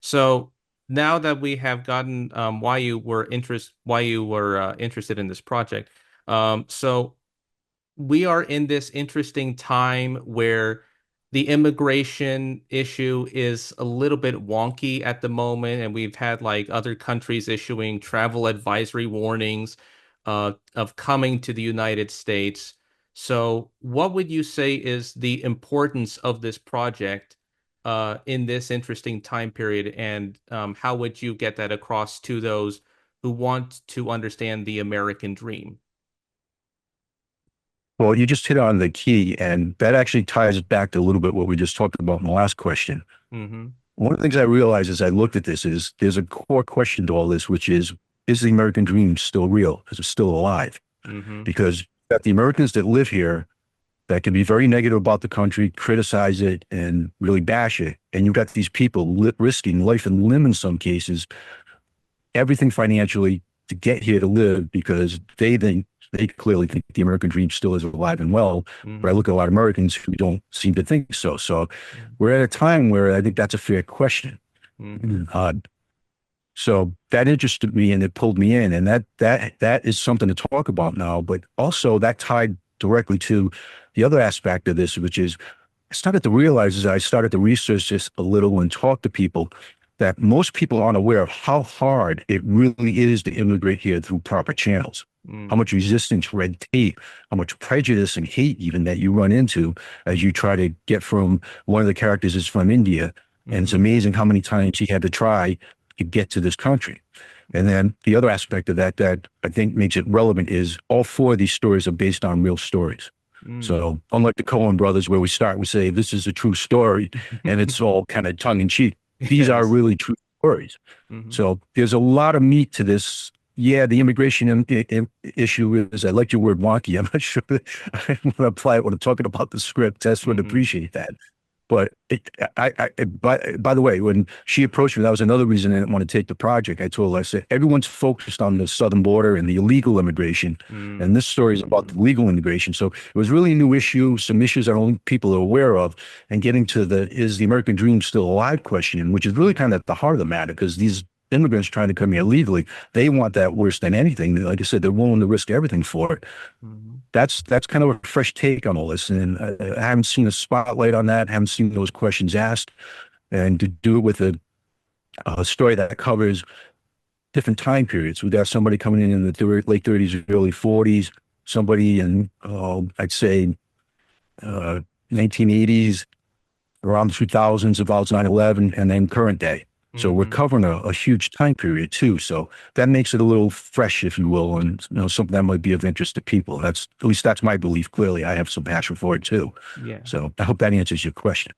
So now that we have gotten why you were interested in this project, so we are in this interesting time where the immigration issue is a little bit wonky at the moment, and we've had like other countries issuing travel advisory warnings of coming to the United States. So, what would you say is the importance of this project in this interesting time period, and how would you get that across to those who want to understand the American dream? Well, you just hit on the key, and that actually ties back to a little bit what we just talked about in the last question. Hmm. One of the things I realized as I looked at this is there's a core question to all this, which is the American dream still real? Is it still alive? Hmm. Because you've got the Americans that live here that can be very negative about the country, criticize it, and really bash it. And you've got these people risking life and limb in some cases, everything financially to get here to live because they clearly think the American dream still is alive and well. But I Hmm. look at a lot of Americans who don't seem to think so. So we're at a time where I think that's a fair question. Hmm. Uh, so that interested me and it pulled me in, and that is something to talk about now. But also that tied directly to the other aspect of this, which is I started to realize as I started to research this a little and talk to people that most people aren't aware of how hard it really is to immigrate here through proper channels. How Hmm. much resistance, red tape, how much prejudice and hate even that you run into as you try to get from one of the characters is from India. And it's Hmm. amazing how many times he had to try to get to this country. And then the other aspect of that that I think makes it relevant is all four of these stories are based on real stories. Hmm. So unlike the Coen brothers, where we start, we say this is a true story, and it's all kind of tongue in cheek. These are Yes. really true stories. Hmm. So there's a lot of meat to this. Yeah, the immigration issue is, I like your word wonky. I'm not sure I want to apply it when I'm talking about the script. Tess would Hmm. appreciate that. But by the way, when she approached me, that was another reason I didn't want to take the project. I told her, I said, everyone's focused on the southern border and the illegal immigration. And Hmm. this story is about the legal immigration. So it was really a new issue, some issues that only people are aware of, and getting to is the American dream still alive question, which is really kind of at the heart of the matter, because these immigrants trying to come here legally, they want that worse than anything. Like I said, they're willing to risk everything for it. Hmm. That's kind of a fresh take on all this, and I haven't seen a spotlight on that. Haven't seen those questions asked, and to do it with a story that covers different time periods. We got somebody coming in the late 30s, early 40s, somebody in I'd say uh, 1980s, around the 2000s, about 9/11, and then current day. So we're Hmm. covering a huge time period too. So that makes it a little fresh, if you will, and something that might be of interest to people. That's at least that's my belief. Clearly, I have some passion for it too. Yeah. So I hope that answers your question.